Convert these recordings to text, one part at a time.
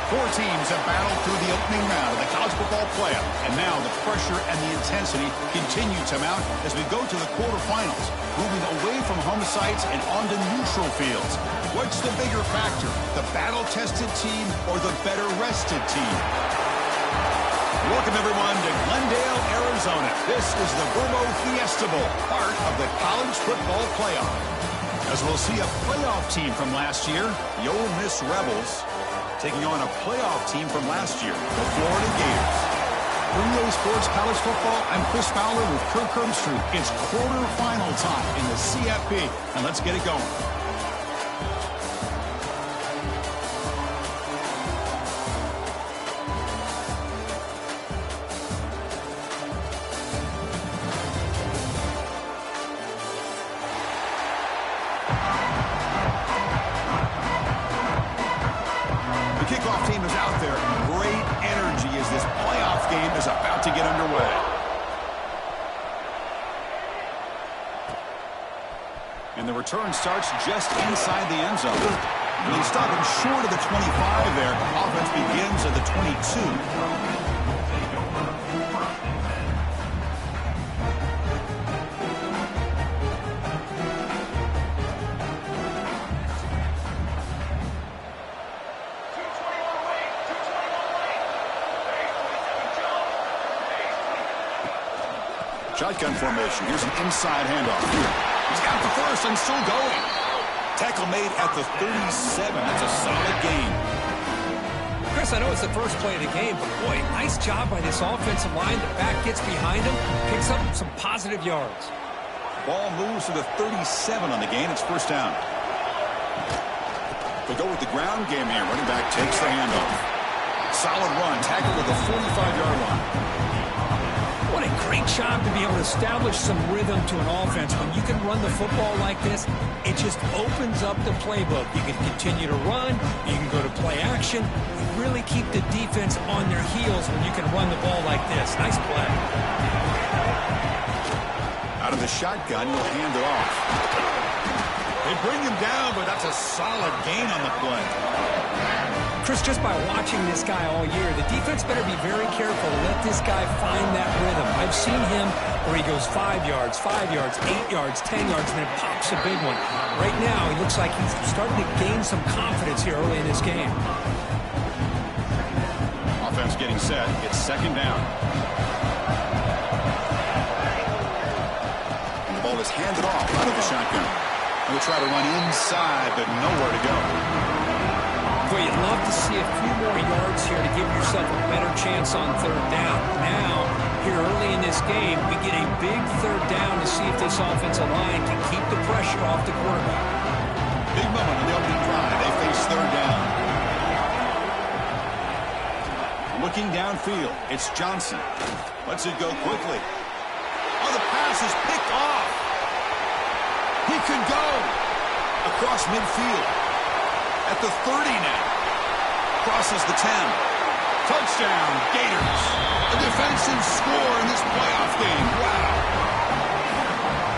Four teams have battled through the opening round of the college football playoff, and now the pressure and the intensity continue to mount as we go to the quarterfinals, moving away from home sites and onto neutral fields. What's the bigger factor, the battle-tested team or the better-rested team? Welcome, everyone, to Glendale, Arizona. This is the Verbo Fiesta Bowl, part of the college football playoff. As we'll see a playoff team from last year, the Ole Miss Rebels, taking on a playoff team from last year, the Florida Gators. For EA Sports College Football, I'm Chris Fowler with Kirk Herbstreit. It's quarterfinal time in the CFP, and let's get it going. Kickoff team is out there. Great energy as this playoff game is about to get underway. And the return starts just inside the end zone. And they stop him short of the 25 there. Offense begins at the 22. Shotgun formation. Here's an inside handoff. He's got the first and still going. Tackle made at the 37. That's a solid gain. Chris, I know it's the first play of the game, but boy, nice job by this offensive line. The back gets behind him, picks up some positive yards. Ball moves to the 37 on the gain. It's first down. We go with the ground game here. Running back takes the handoff. Solid run. Tackle with the 45-yard line. What a great job to be able to establish some rhythm to an offense. When you can run the football like this, it just opens up the playbook. You can continue to run. You can go to play action. You really keep the defense on their heels when you can run the ball like this. Nice play. Out of the shotgun, he'll hand it off. They bring him down, but that's a solid gain on the play. Chris, just by watching this guy all year, the defense better be very careful to let this guy find that rhythm. I've seen him where he goes 5 yards, 8 yards, 10 yards, and then pops a big one. Right now, he looks like he's starting to gain some confidence here early in this game. Offense getting set. It's second down. And the ball is handed off out of the shotgun. He'll try to run inside, but nowhere to go. Boy, you'd love to see a few more yards here to give yourself a better chance on third down. Now, here early in this game, we get a big third down to see if this offensive line can keep the pressure off the quarterback. Big moment on the opening drive. They face third down. Looking downfield, it's Johnson. Lets it go quickly. Oh, the pass is picked off. He could go across midfield. At the 30 now. Crosses the 10. Touchdown, Gators. A defensive score in this playoff game. Wow.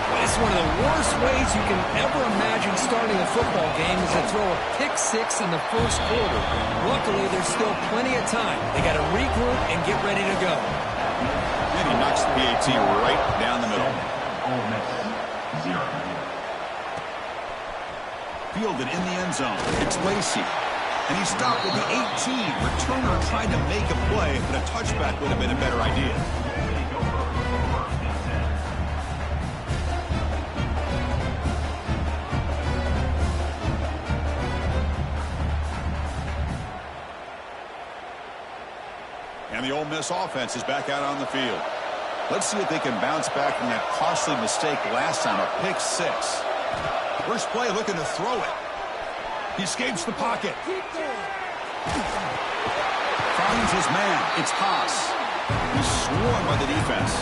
Well, it's one of the worst ways you can ever imagine starting a football game is to throw a pick-6 in the first quarter. Luckily, there's still plenty of time. They got to regroup and get ready to go. And he knocks the PAT right down the middle. Fielded in the end zone. It's Lacey. And he stopped with the 18. Returner tried to make a play, but a touchback would have been a better idea. And the Ole Miss offense is back out on the field. Let's see if they can bounce back from that costly mistake last time, a pick-6. First play looking to throw it. He escapes the pocket. Finds his man. It's Haas. He's swarmed by the defense.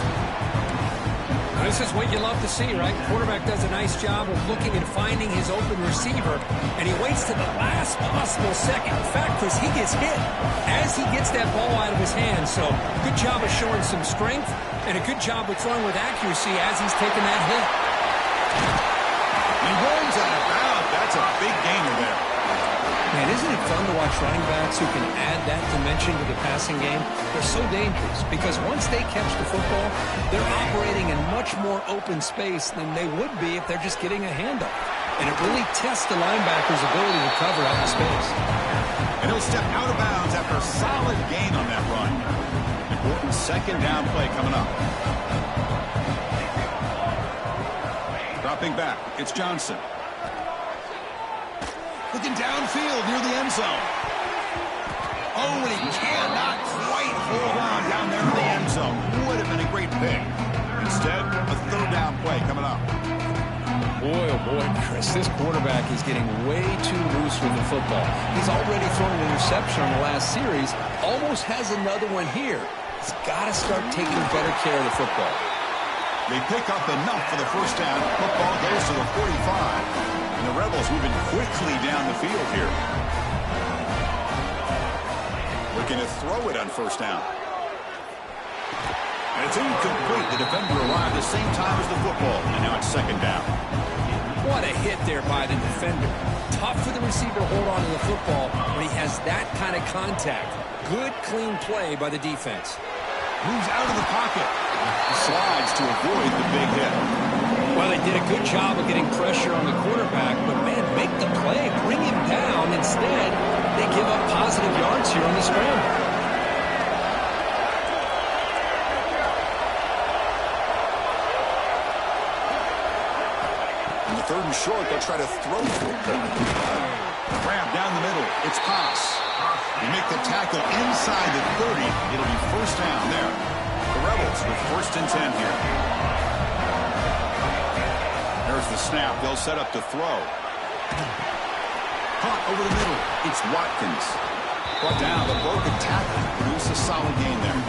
This is what you love to see, right? Quarterback does a nice job of looking and finding his open receiver, and he waits to the last possible second. In fact, Chris, he gets hit as he gets that ball out of his hands. So good job of showing some strength and a good job of throwing with accuracy as he's taking that hit. He runs out of bounds. That's a big gainer there. Man, Isn't it fun to watch running backs who can add that dimension to the passing game? They're so dangerous because once they catch the football, they're operating in much more open space than they would be if they're just getting a handoff. And it really tests the linebacker's ability to cover out in space. And he'll step out of bounds after a solid gain on that run. Important second down play coming up. Dropping back, it's Johnson. Looking downfield near the end zone. Oh, and he cannot quite hold on down there in the end zone. Would have been a great pick. Instead, a third down play coming up. Boy, oh boy, Chris, this quarterback is getting way too loose with the football. He's already thrown an interception on the last series, almost has another one here. He's got to start taking better care of the football. They pick up enough for the first down. Football goes to the 45. And the Rebels moving quickly down the field here. Looking to throw it on first down. And it's incomplete. The defender arrived at the same time as the football. And now it's second down. What a hit there by the defender. Tough for the receiver to hold on to the football when he has that kind of contact. Good, clean play by the defense. Moves out of the pocket. Slides to avoid the big hit. Well, they did a good job of getting pressure on the quarterback, but, man, make the play, bring him down. Instead, they give up positive yards here on the scramble. On the third and short, they'll try to throw for it. Grab down the middle. It's pass. They make the tackle inside the 30. It'll be first down there. The Rebels with first and 10 here. There's the snap. They'll set up to throw. Caught over the middle. It's Watkins. Brought down. The broken tackle. Produce a solid gain there.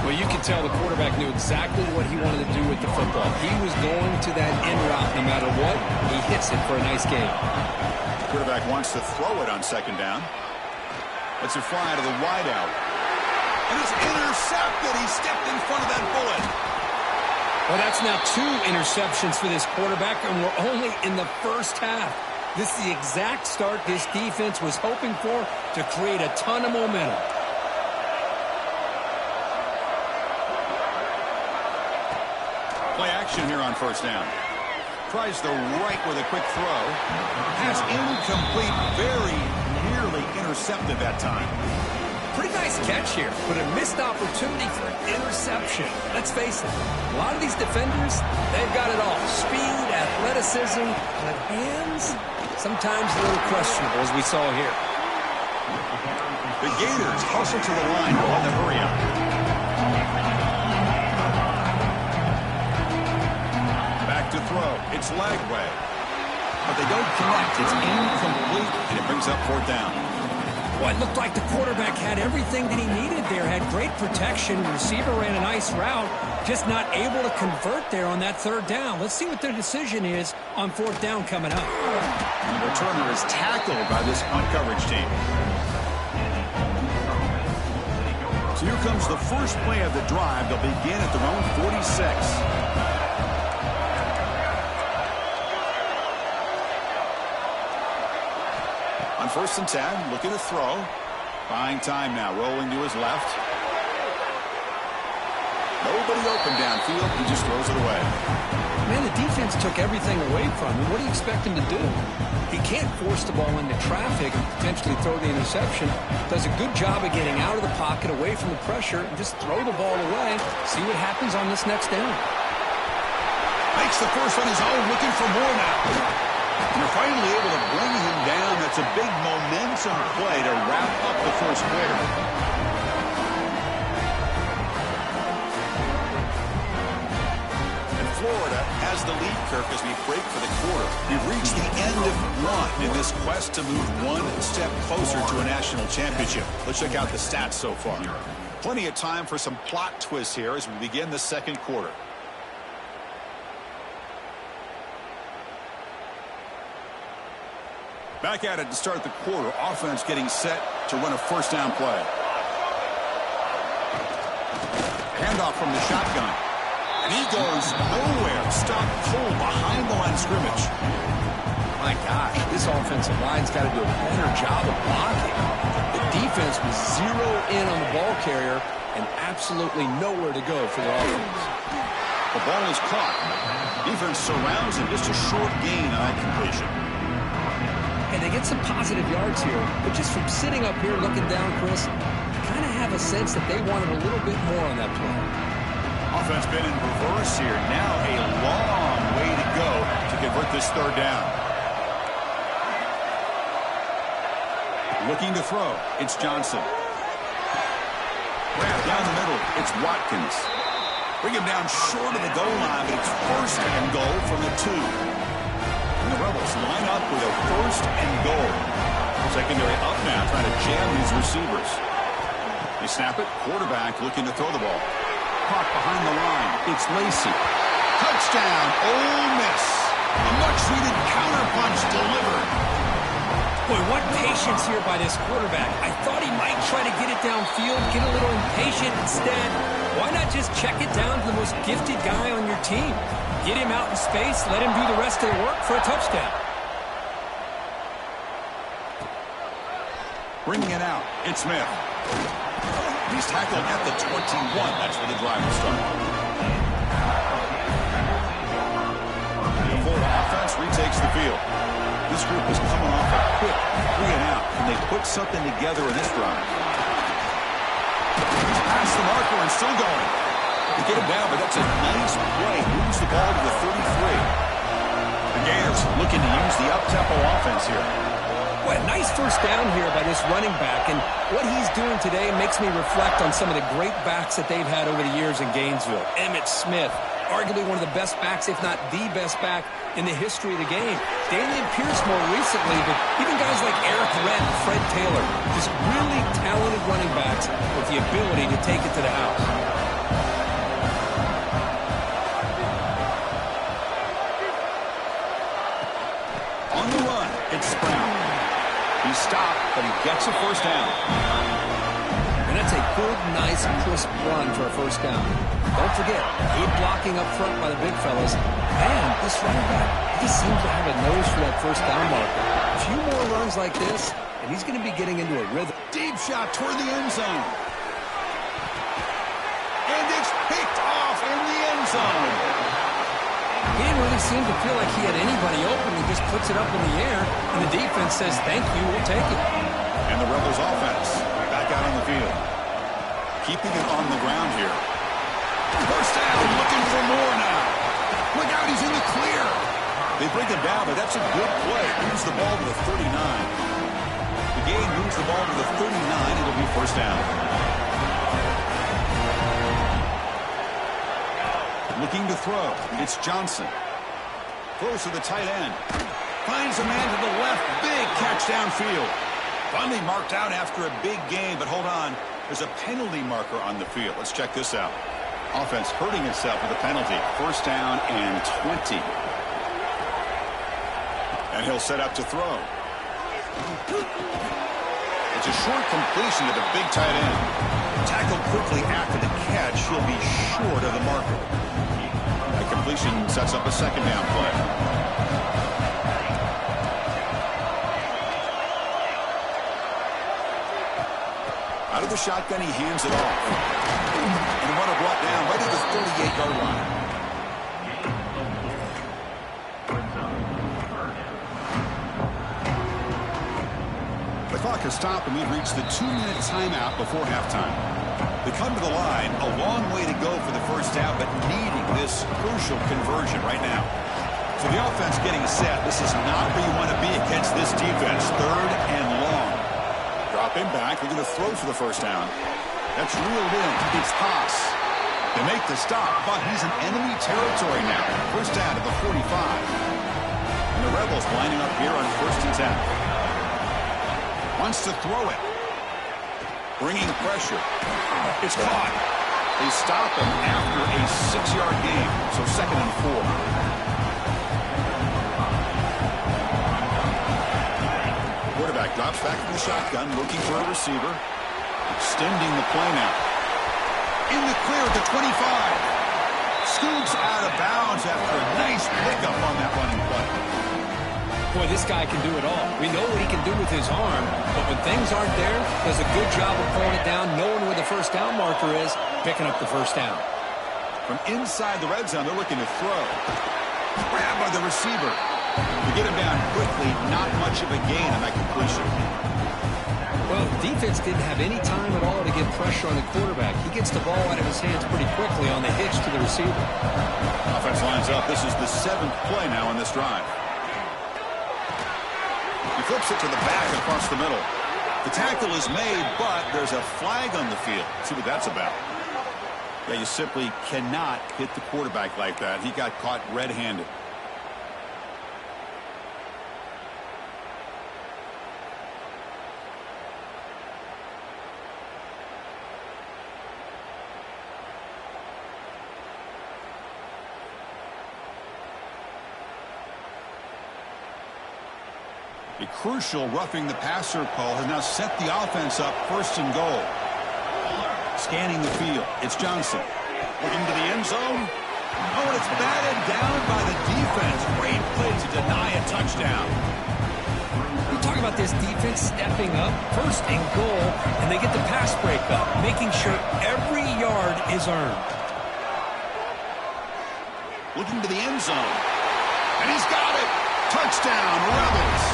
Well, you can tell the quarterback knew exactly what he wanted to do with the football. He was going to that end route no matter what. He hits it for a nice gain. The quarterback wants to throw it on second down. Let's it fly to the wideout. And it's intercepted. He stepped in front of that bullet. Well, that's now 2 interceptions for this quarterback, and we're only in the first half. This is the exact start this defense was hoping for to create a ton of momentum. Play action here on first down. Tries the right with a quick throw. Pass incomplete, very nearly intercepted that time. Pretty nice catch here, but a missed opportunity for an interception. Let's face it, a lot of these defenders, they've got it all. Speed, athleticism, but hands, sometimes a little questionable, as we saw here. The Gators hustle to the line on the hurry up. Back to throw. It's Lagway. But they don't connect. It's incomplete, and it brings up fourth down. Well, it looked like the quarterback had everything that he needed there. Had great protection. The receiver ran a nice route. Just not able to convert there on that third down. Let's see what their decision is on fourth down coming up. And the returner is tackled by this punt coverage team. So here comes the first play of the drive. They'll begin at their own 46. On first and 10, looking to throw. Buying time now, rolling to his left. Nobody open downfield. He just throws it away. Man, the defense took everything away from him. What do you expect him to do? He can't force the ball into traffic and potentially throw the interception. Does a good job of getting out of the pocket, away from the pressure, and just throw the ball away. See what happens on this next down. Makes the first on his own, looking for more now. And they're finally able to bring him down. That's a big momentum play to wrap up the first quarter. And Florida has the lead, Kirk, as we break for the quarter. We've reached the end of one in this quest to move one step closer to a national championship. Let's check out the stats so far. Plenty of time for some plot twists here as we begin the second quarter. Back at it to start the quarter. Offense getting set to run a first down play. Handoff from the shotgun. And he goes nowhere. Stopped cold behind the line of scrimmage. My gosh, this offensive line's got to do a better job of blocking. The defense was zero in on the ball carrier and absolutely nowhere to go for their offense. The ball is caught. Defense surrounds him. Just a short gain on that completion. And they get some positive yards here, but just from sitting up here looking down, Chris, I kind of have a sense that they wanted a little bit more on that play. Offense been in reverse here. Now a long way to go to convert this third down. Looking to throw. It's Johnson. Wrapped down the middle. It's Watkins. Bring him down short of the goal line, but it's first and goal from the 2. And the Rebels line up with a first and goal. Secondary up now, trying to jam these receivers. They snap it. Quarterback looking to throw the ball. Caught behind the line. It's Lacy. Touchdown, Ole Miss. A much-needed counterpunch delivered. Boy, what patience here by this quarterback. I thought he might try to get it downfield, get a little impatient. Instead, why not just check it down to the most gifted guy on your team? Get him out in space, let him do the rest of the work for a touchdown. Bringing it out, it's Smith. He's tackled at the 21. That's where the drive will start. The Florida offense retakes the field. This group is coming off a quick 3-and-out, and they put something together in this drive. He's past the marker and still going. They get him down, but that's a nice play. Moves the ball to the 33. The Gators looking to use the up-tempo offense here. Well, nice first down here by this running back, and what he's doing today makes me reflect on some of the great backs that they've had over the years in Gainesville. Emmitt Smith, arguably one of the best backs, if not the best back in the history of the game. Dameon Pierce more recently, but even guys like Eric Redd and Fred Taylor, just really talented running backs with the ability to take it to the house. On the run, it's Sprout. He's stopped, but he gets a first down. And that's a good, nice, crisp run for a first down. Don't forget, good blocking up front by the big fellas. And this running back, he seems to have a nose for that first down marker. A few more runs like this, and he's going to be getting into a rhythm. Deep shot toward the end zone. And it's picked off in the end zone. He didn't really seem to feel like he had anybody open. He just puts it up in the air, and the defense says, thank you, we'll take it. And the Rebels offense back out on the field. Keeping it on the ground here. First down, looking for more now. Look out, he's in the clear. They bring him down, but that's a good play. Moves the ball to the 39. The game moves the ball to the 39. It'll be first down. Looking to throw. It's Johnson. Throws to the tight end. Finds a man to the left. Big catch downfield. Finally marked out after a big gain, but hold on. There's a penalty marker on the field. Let's check this out. Offense hurting itself with a penalty. First down and 20. And he'll set up to throw. It's a short completion to the big tight end. Tackled quickly after the catch. He'll be short of the marker. The completion sets up a second down play. Out of the shotgun, he hands it off. And the runner brought down right at the 38-yard line. The clock has stopped, and we've reached the 2-minute timeout before halftime. They come to the line, a long way to go for the first down, but needing this crucial conversion right now. So the offense getting set. This is not where you want to be against this defense. Third and long. Drop him back. We're going to throw for the first down. That's reeled in. It's Haas. They make the stop, but he's in enemy territory now. First down at the 45. And the Rebels lining up here on first and 10. Wants to throw it. Bringing pressure. It's caught. They stop him after a 6-yard gain. So second and 4. Quarterback drops back in the shotgun, looking for a receiver. Extending the play now. In the clear at the 25. Scoops out of bounds after a nice pickup on that running play. Boy, this guy can do it all. We know what he can do with his arm, but when things aren't there, does a good job of pulling it down, knowing where the first down marker is, picking up the first down. From inside the red zone, they're looking to throw. Grabbed by the receiver. To get him down quickly, not much of a gain on that completion. Well, defense didn't have any time at all to get pressure on the quarterback. He gets the ball out of his hands pretty quickly on the hitch to the receiver. Offense lines up. This is the 7th play now in this drive. He flips it to the back across the middle. The tackle is made, but there's a flag on the field. Let's see what that's about. Yeah, you simply cannot hit the quarterback like that. He got caught red-handed. A crucial roughing the passer call has now set the offense up 1st and goal. Scanning the field, it's Johnson. Looking to the end zone. Oh, and it's batted down by the defense. Great play to deny a touchdown. We talk about this defense stepping up, 1st and goal, and they get the pass break up, making sure every yard is earned. Looking to the end zone. And he's got it. Touchdown, Rebels.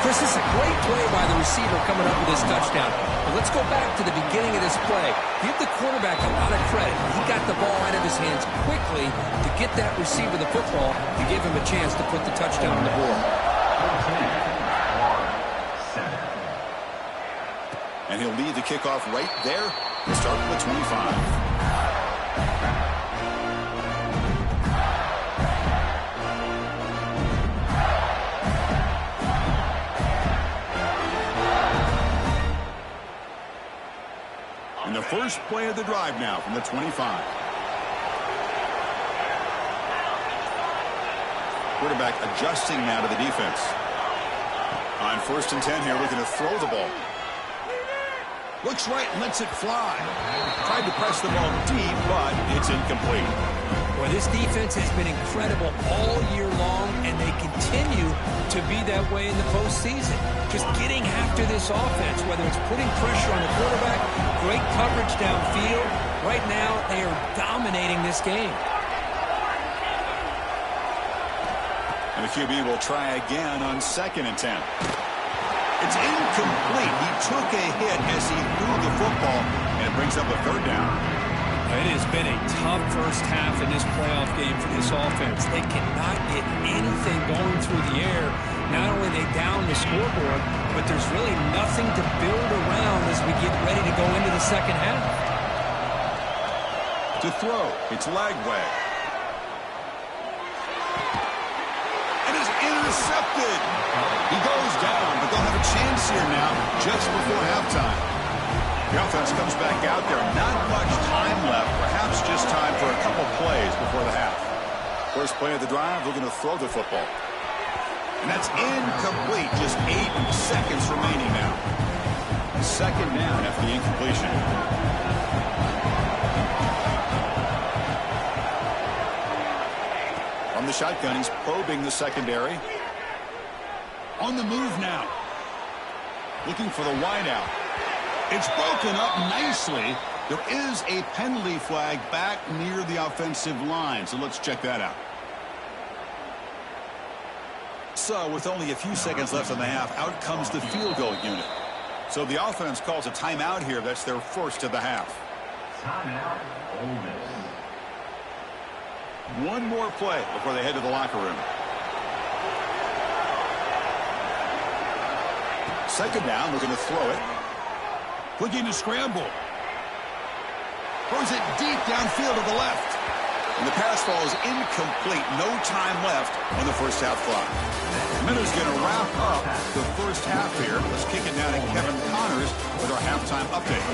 Chris, this is a great play by the receiver coming up with this touchdown. But let's go back to the beginning of this play. Give the quarterback a lot of credit. He got the ball out of his hands quickly to get that receiver the football to give him a chance to put the touchdown on the board. And he'll lead the kickoff right there to start with the 25. And the first play of the drive now from the 25. Quarterback adjusting now to the defense. On 1st and 10 here, looking to throw the ball. Looks right and lets it fly. Tried to press the ball deep, but it's incomplete. Well, this defense has been incredible all year long, and they continue to be that way in the postseason. Just getting after this offense, whether it's putting pressure on the quarterback, great coverage downfield. Right now, they are dominating this game. And the QB will try again on 2nd and 10. It's incomplete. He took a hit as he threw the football, and it brings up a 3rd down. It has been a tough first half in this playoff game for this offense. They cannot get anything going through the air. Not only are they down the scoreboard, but there's really nothing to build around as we get ready to go into the second half. To throw, it's Lagway. It is intercepted. He goes down, but they'll have a chance here now just before halftime. The offense comes back out there. Not much time left. Perhaps just time for a couple plays before the half. First play of the drive, looking to throw the football. And that's incomplete. Just 8 seconds remaining now. 2nd down after the incompletion. From the shotgun, he's probing the secondary. On the move now. Looking for the wideout. It's broken up nicely. There is a penalty flag back near the offensive line, so let's check that out. So with only a few seconds left in the half, out comes the field goal unit. So the offense calls a timeout here. That's their 1st of the half. Timeout, Ole Miss. One more play before they head to the locker room. 2nd down, looking to throw it. Looking to scramble. Throws it deep downfield to the left. And the pass ball is incomplete. No time left on the first half clock. Miller's going to wrap up the first half here. Let's kick it down to Kevin Connors with our halftime update.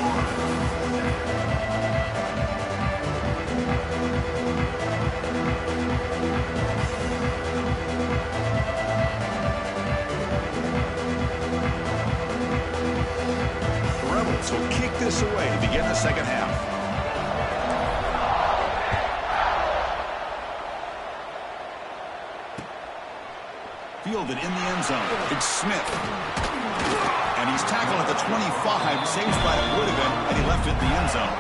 The Rebels will kick this away to begin the second half. fielded in the end zone. It's Smith. And he's tackled at the 25. Same spot it would have been had he left it in the end zone.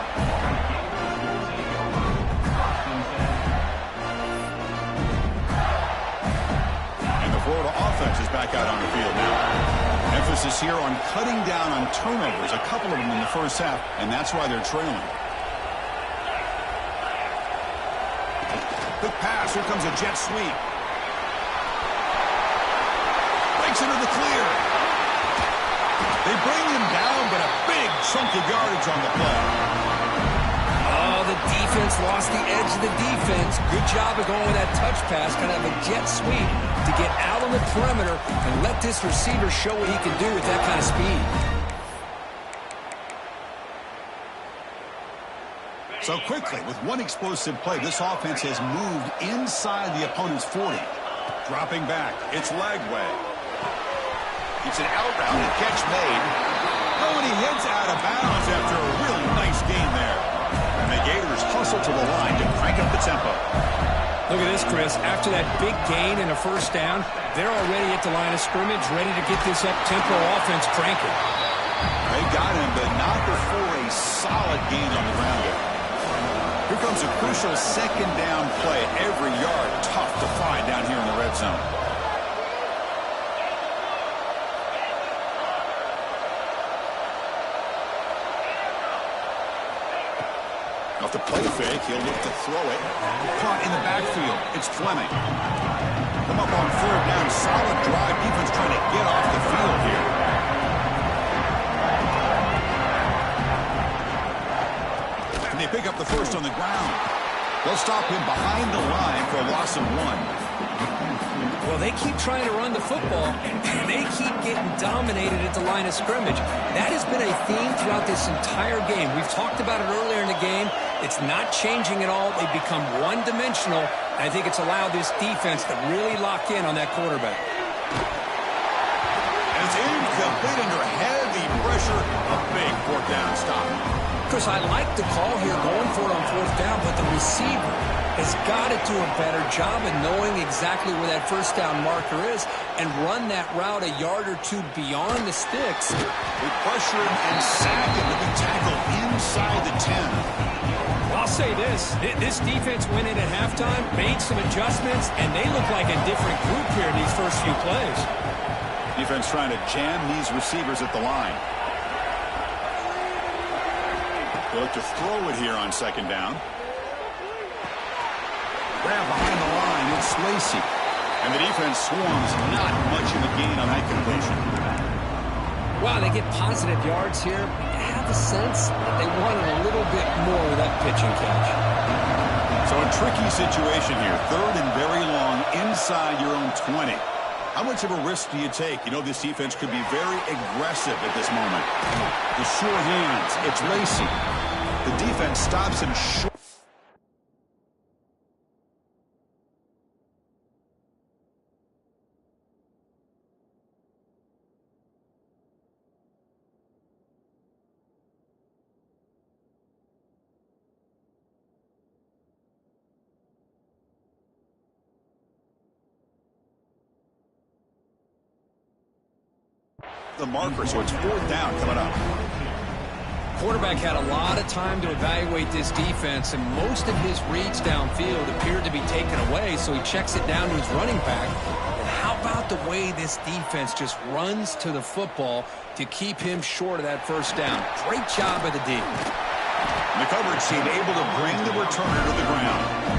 And the Florida offense is back out on the field now. Emphasis here on cutting down on turnovers, a couple of them in the first half, and that's why they're trailing. Quick pass. Here comes a jet sweep. Breaks into the clear. They bring him down, but a big chunk of yardage on the play. Oh, the defense lost the edge of the defense. Good job of going with that touch pass, kind of a jet sweep to get out on the perimeter and let this receiver show what he can do with that kind of speed. So quickly, with one explosive play, this offense has moved inside the opponent's 40. Dropping back, it's Lagway. It's an out route, and catch made. Oh, and he heads out of bounds after a really nice gain there. And the Gators hustle to the line to crank up the tempo. Look at this, Chris. After that big gain and a first down, they're already at the line of scrimmage, ready to get this up-tempo offense cranking. They got him, but not before a solid gain on the ground there. Here comes a crucial second down play. Every yard tough to find down here in the red zone. Off the play fake, he'll look to throw it. Caught in the backfield. It's Fleming. Come up on third down. Solid drive. Defense trying to get off the field here. They pick up the first on the ground. They'll stop him behind the line for a loss of 1. Well, they keep trying to run the football, and they keep getting dominated at the line of scrimmage. That has been a theme throughout this entire game. We've talked about it earlier in the game. It's not changing at all. They've become one-dimensional. I think it's allowed this defense to really lock in on that quarterback. And it's incomplete under heavy pressure. A big fourth down stop. Chris, I like the call here going for it on fourth down, but the receiver has got to do a better job of knowing exactly where that first down marker is and run that route a yard or two beyond the sticks. We pressure him and sack him to be tackled inside the 10. I'll say this. This defense went in at halftime, made some adjustments, and they look like a different group here in these first few plays. Defense trying to jam these receivers at the line. They look to throw it here on second down. Grab behind the line, it's Lacy. And the defense swarms, not much of a gain on that completion. Wow, they get positive yards here. I have a sense that they wanted a little bit more of that pitch and catch. So a tricky situation here. Third and very long inside your own 20. How much of a risk do you take? You know this defense could be very aggressive at this moment. The sure hands, it's Lacy. The defense stops him short. The marker, so it's fourth down coming up. Quarterback had a lot of time to evaluate this defense, and most of his reads downfield appeared to be taken away, so he checks it down to his running back. And how about the way this defense just runs to the football to keep him short of that first down? Great job by the D. And the coverage team able to bring the returner to the ground.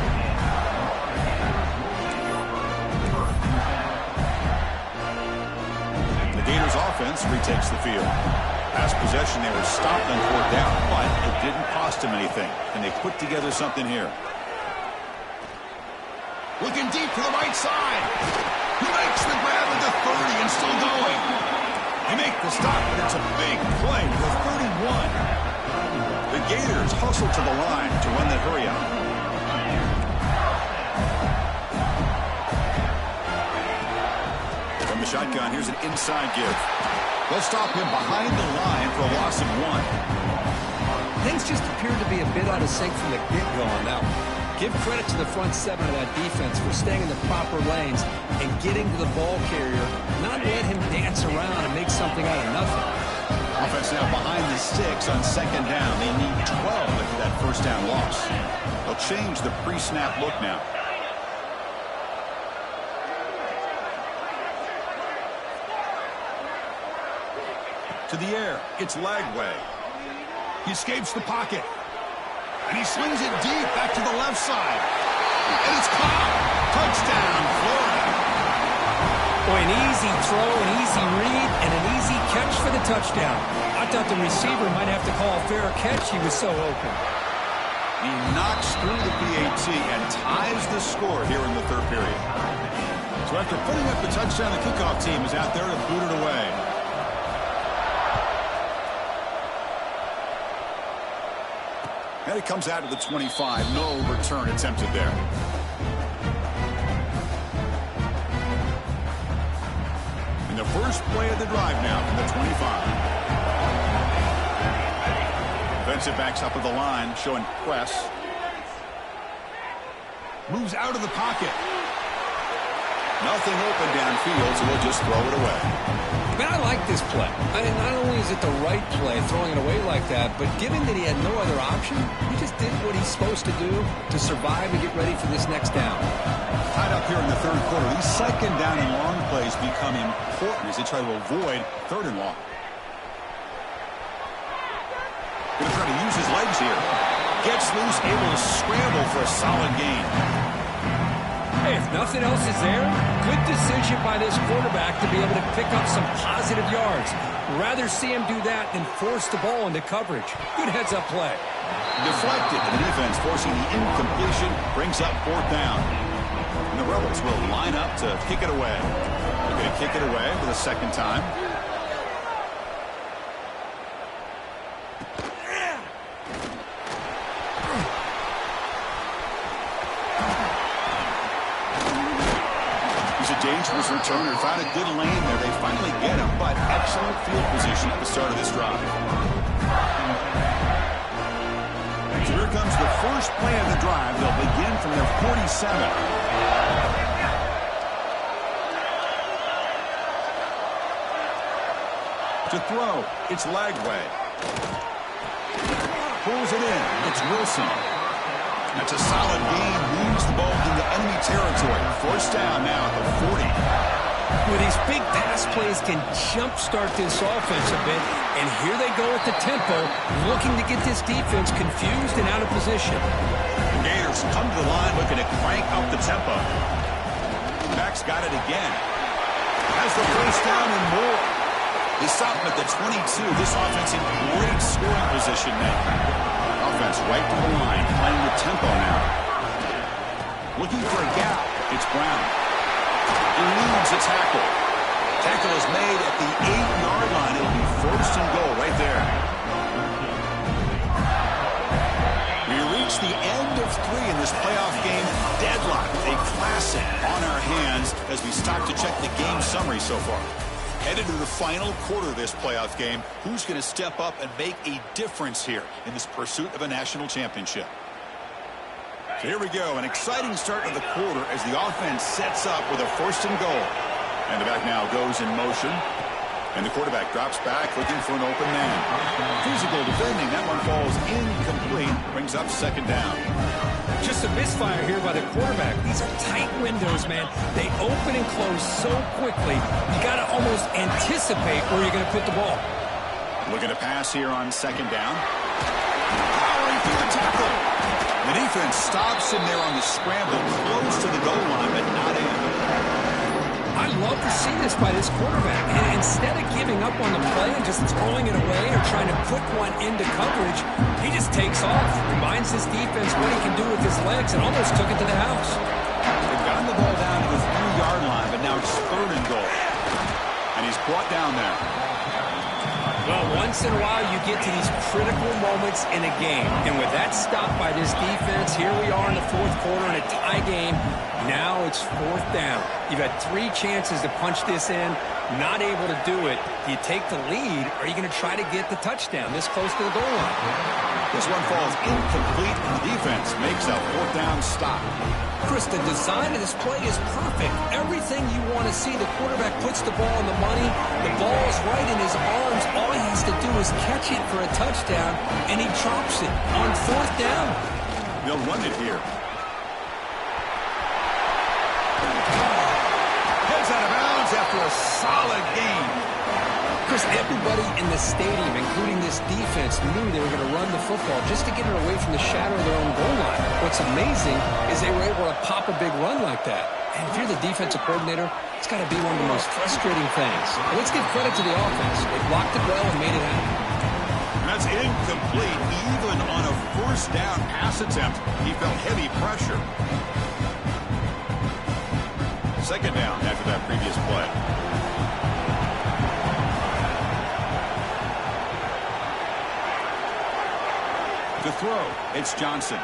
Gators offense retakes the field. Last possession, they were stopped on fourth down, but it didn't cost them anything. And they put together something here. Looking deep to the right side. He makes the grab at the 30 and still going. They make the stop, but it's a big play to the 31. The Gators hustle to the line to run that hurry out. The shotgun, here's an inside give. They'll stop him behind the line for a loss of 1. Things just appeared to be a bit out of sync from the get-go on that one. Give credit to the front seven of that defense for staying in the proper lanes and getting to the ball carrier, not let him dance around and make something out of nothing. Offense now behind the sticks on second down. They need 12 after that first down loss. They'll change the pre-snap look now. To the air, it's Lagway. He escapes the pocket. And he slings it deep back to the left side. And it's caught. Touchdown, Florida. Boy, an easy throw, an easy read, and an easy catch for the touchdown. I thought the receiver might have to call a fair catch. He was so open. He knocks through the PAT and ties the score here in the third period. So after putting up the touchdown, the kickoff team is out there to boot it away. And it comes out to the 25. No return attempted there. And the first play of the drive now from the 25. Defensive backs up at the line, showing press. Moves out of the pocket. Nothing open downfield, so they'll just throw it away. Man, I like this play. I mean, not only is it the right play, throwing it away like that, but given that he had no other option, he just did what he's supposed to do to survive and get ready for this next down. Tied up here in the third quarter. These second down and long plays become important as they try to avoid third and long. Going to try to use his legs here. Gets loose, able to scramble for a solid gain. Hey, if nothing else is there, good decision by this quarterback to be able to pick up some positive yards. Rather see him do that than force the ball into coverage. Good heads-up play. Deflected, and the defense forcing the incompletion brings up fourth down. And the Rebels will line up to kick it away. They're going to kick it away for the second time. Dangerous returner, found a good lane there. They finally get him, but excellent field position at the start of this drive. So here comes the first play of the drive. They'll begin from their 47. To throw, it's Lagway. Pulls it in, it's Wilson. That's a solid gain, moves the ball into enemy territory. First down now at the 40. With these big pass plays can jumpstart this offense a bit, and here they go at the tempo, looking to get this defense confused and out of position. The Gators come to the line looking to crank up the tempo. Max got it again. Has the first down and more. They stop him at the 22. This offense in great scoring position now. Offense right to the line, playing the tempo now. Looking for a gap, it's Brown. Eludes a tackle. Tackle is made at the 8-yard line. It'll be first and goal right there. We reach the end of 3 in this playoff game. Deadlock, a classic on our hands as we start to check the game summary so far. Headed to the final quarter of this playoff game. Who's going to step up and make a difference here in this pursuit of a national championship? So here we go. An exciting start to the quarter as the offense sets up with a first and goal. And the back now goes in motion. And the quarterback drops back looking for an open man. Physical defending. That one falls incomplete. Brings up second down. Just a misfire here by the quarterback. These are tight windows, man. They open and close so quickly. You got to almost anticipate where you're going to put the ball. Looking to pass here on second down. Powering through the tackle. The defense stops him there on the scramble, close to the goal line, but not in. I love to see this by this quarterback. And instead of giving up on the play and just throwing it away or trying to put one into coverage, he just takes off, reminds his defense what he can do with his legs, and almost took it to the house. They've gotten the ball down to the 3-yard line, but now it's third and goal. And he's brought down there. Well, once in a while you get to these critical moments in a game. And with that stop by this defense, here we are in the fourth quarter in a tie game. Now it's fourth down. You've had 3 chances to punch this in, not able to do it. Do you take the lead, or are you going to try to get the touchdown this close to the goal line? This one falls incomplete, and the defense makes a fourth down stop. Chris, the design of this play is perfect. Everything you want to see. The quarterback puts the ball on the money. The ball's right in his arms. All he has to do is catch it for a touchdown, and he drops it on fourth down. They'll run it here. Heads out of bounds after a solid game. Chris, everybody in the stadium, including this defense, knew they were going to run the football just to get it away from the shadow of their own goal line. What's amazing is they were able to pop a big run like that. And if you're the defensive coordinator, it's got to be one of the most frustrating things. But let's give credit to the offense. They blocked it well and made it happen. That's incomplete. Even on a first down pass attempt, he felt heavy pressure. Second down after that previous play. To throw, it's Johnson.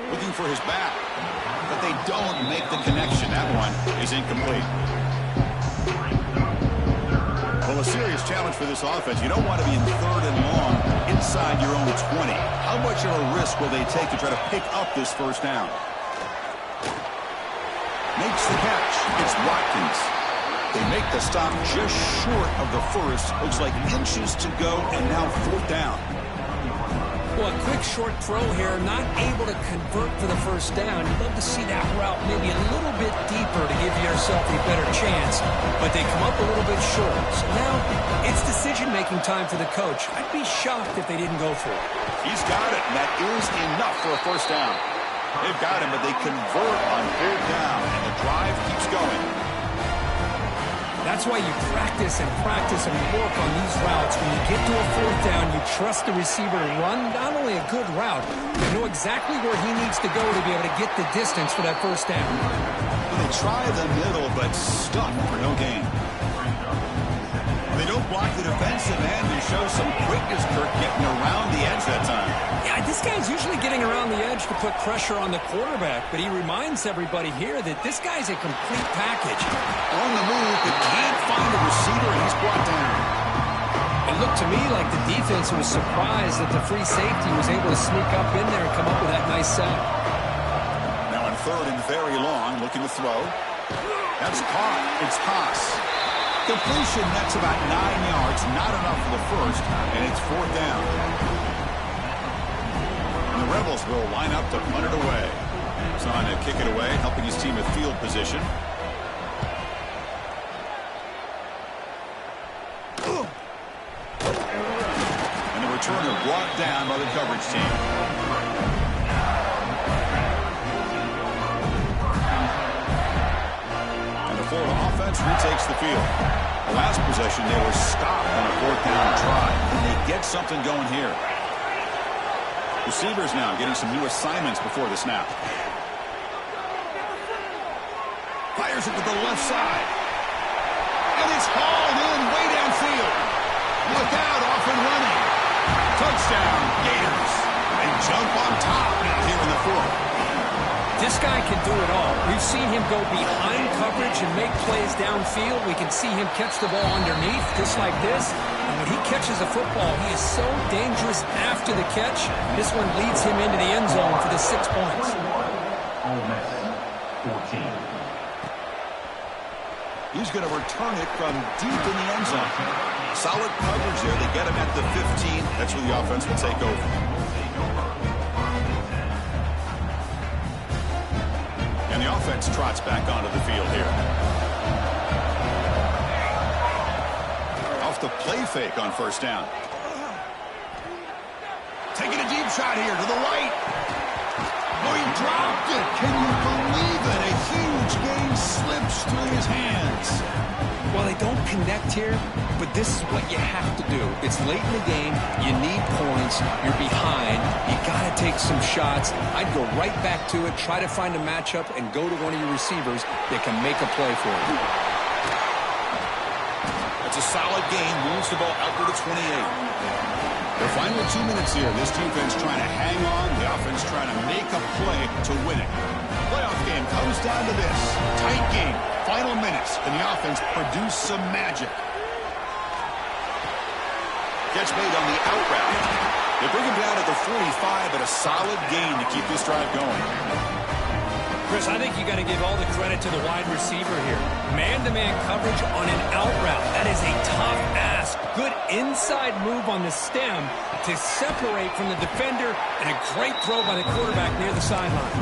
Looking for his back, but they don't make the connection. That one is incomplete. Well, a serious challenge for this offense. You don't want to be in third and long inside your own 20. How much of a risk will they take to try to pick up this first down? Makes the catch. It's Watkins. They make the stop just short of the first. Looks like inches to go, and now fourth down. Well, a quick short throw here, not able to convert for the first down. You'd love to see that route maybe a little bit deeper to give yourself a better chance, but they come up a little bit short. So now it's decision-making time for the coach. I'd be shocked if they didn't go for it. He's got it, and that is enough for a first down. They've got him, but they convert on third down, and the drive keeps going. That's why you practice and work on these routes. When you get to a fourth down, you trust the receiver to run not only a good route, but know exactly where he needs to go to be able to get the distance for that first down. They try the middle, but stuck for no gain. They don't block the defensive end and show some quickness, Kirk, getting around the edge that time. Yeah, this guy's usually getting around the edge to put pressure on the quarterback, but he reminds everybody here that this guy's a complete package. On the move, but can't find a receiver, and he's brought down. It looked to me like the defense was surprised that the free safety was able to sneak up in there and come up with that nice sack. Now on third and very long, looking to throw. That's caught. It's Haas. Completion, that's about 9 yards, not enough for the first, and it's fourth down. And the Rebels will line up to punt it away. He's on to kick it away, helping his team with field position. And the returner brought down by the coverage team. Florida offense retakes the field. The last possession, they were stopped on a fourth down try, and they get something going here. Receivers now getting some new assignments before the snap. Fires it to the left side. And it's hauled in way downfield. Look out, off and running. Touchdown, Gators. They jump on top here in the fourth. This guy can do it all. We've seen him go behind coverage and make plays downfield. We can see him catch the ball underneath, just like this. And when he catches a football, he is so dangerous after the catch. This one leads him into the end zone for the 6 points. Ole Miss, 14. He's going to return it from deep in the end zone. Solid coverage there. They get him at the 15. That's where the offense will take over. And the offense trots back onto the field here. Off the play fake on first down. Taking a deep shot here to the right. Oh, he dropped it. Can you believe it? A huge gain slips through his hands. Well, they don't connect here, but this is what you have to do. It's late in the game. You need points. You're behind. You got to take some shots. I'd go right back to it, try to find a matchup, and go to one of your receivers that can make a play for you. That's It's a solid gain. Moves the ball outward to 28. The final 2 minutes here. This defense trying to hang on. The offense trying to make a play to win it. Playoff game comes down to this. Tight game. Final minutes. And the offense produced some magic. Catch made on the out route. They bring him down at the 45, but a solid gain to keep this drive going. Chris, I think you got to give all the credit to the wide receiver here. Man-to-man coverage on an out route. That is a tough ask. Good inside move on the stem to separate from the defender, and a great throw by the quarterback near the sideline.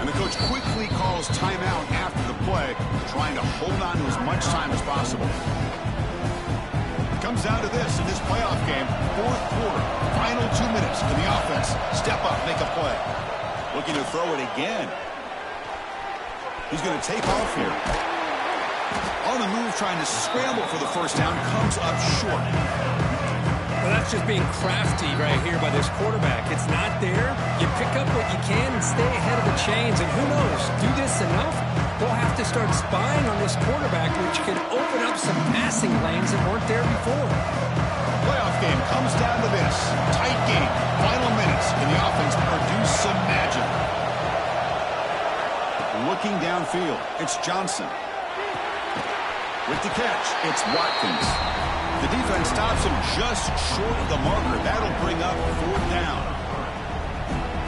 And the coach quickly calls timeout after the play, trying to hold on to as much time as possible. Comes down to this in this playoff game. Fourth quarter, final 2 minutes. Can the offense step up, make a play? Looking to throw it again. He's going to take off here. On the move, trying to scramble for the first down. Comes up short. Well, that's just being crafty right here by this quarterback. It's not there. You pick up what you can and stay ahead of the chains. And who knows, do this enough, they'll have to start spying on this quarterback, which can open up some passing lanes that weren't there before. Playoff game comes down to this. Tight game. Final minutes. Can the offense produce some magic? Looking downfield, it's Johnson. With the catch, it's Watkins. The defense stops him just short of the marker. That'll bring up fourth down.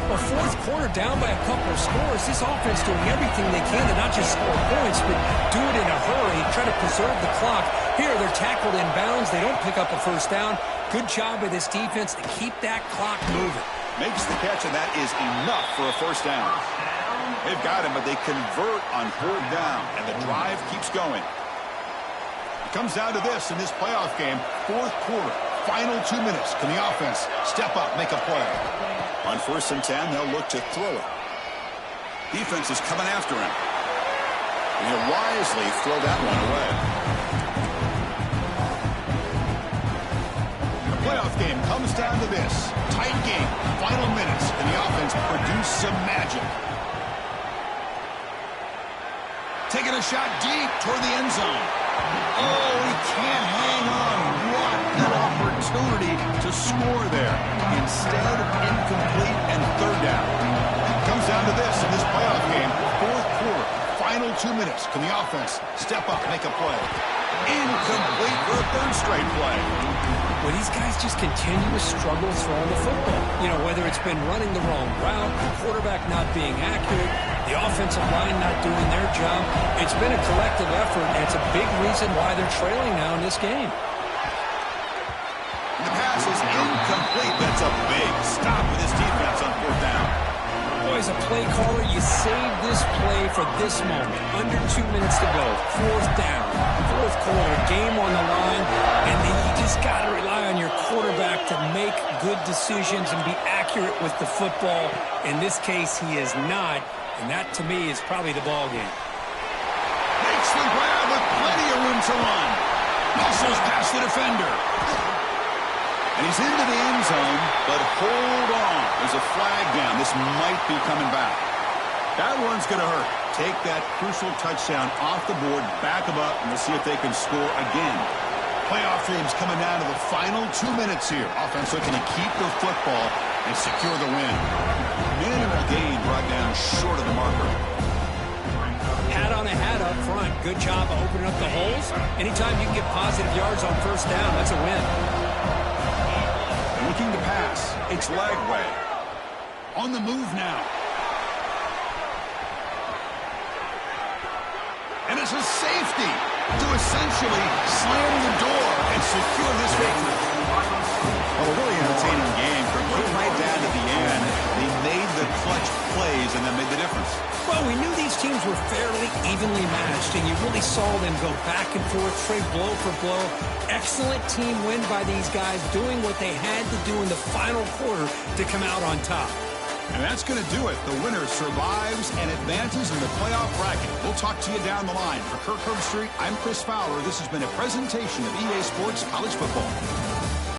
Well, fourth quarter down by a couple of scores. This offense doing everything they can to not just score points, but do it in a hurry, try to preserve the clock. Here, they're tackled in bounds. They don't pick up a first down. Good job by this defense to keep that clock moving. Makes the catch, and that is enough for a first down. They've got him, but they convert on fourth down, and the drive keeps going. It comes down to this in this playoff game. Fourth quarter, final 2 minutes. Can the offense step up, make a play? On 1st and 10, they'll look to throw it. Defense is coming after him. And he'll wisely throw that one away. The playoff game comes down to this. Tight game, final minutes. Can the offense produce some magic? Taking a shot deep toward the end zone. Oh, he can't hang on. What an opportunity to score there. Instead, incomplete and third down. Comes down to this in this playoff game. Fourth quarter, final 2 minutes. Can the offense step up, make a play? Incomplete for a third straight play. Well, these guys just continue to struggle throwing the football. You know, whether it's been running the wrong route, the quarterback not being accurate, the offensive line not doing their job. It's been a collective effort, and it's a big reason why they're trailing now in this game. The pass is incomplete. That's a big stop with this defense on fourth down. Boy, as a play caller, you save this play for this moment. Under 2 minutes to go. Fourth down. Fourth quarter. Game on the line. And then you just got to rely on your quarterback to make good decisions and be accurate with the football. In this case, he is not. And that, to me, is probably the ball game. Makes the grab with plenty of room to run. Muscles past the defender. And he's into the end zone, but hold on. There's a flag down. This might be coming back. That one's going to hurt. Take that crucial touchdown off the board, back them up, and we'll see if they can score again. Playoff dreams coming down to the final 2 minutes here. Offense looking to keep the football and secure the win. Minimal gain brought down short of the marker. Hat on a hat up front. Good job of opening up the holes. Anytime you can get positive yards on first down, that's a win. Looking to pass. It's Lagway. On the move now. And it's a safety to essentially slam the door and secure this victory. Well, a really entertaining game. From right down to the end, they made the clutch plays and then made the difference. Well, we knew these teams were fairly evenly matched, and you really saw them go back and forth, trade blow for blow. Excellent team win by these guys, doing what they had to do in the final quarter to come out on top. And that's going to do it. The winner survives and advances in the playoff bracket. We'll talk to you down the line. For Kirk Herbstreit, I'm Chris Fowler. This has been a presentation of EA Sports College Football.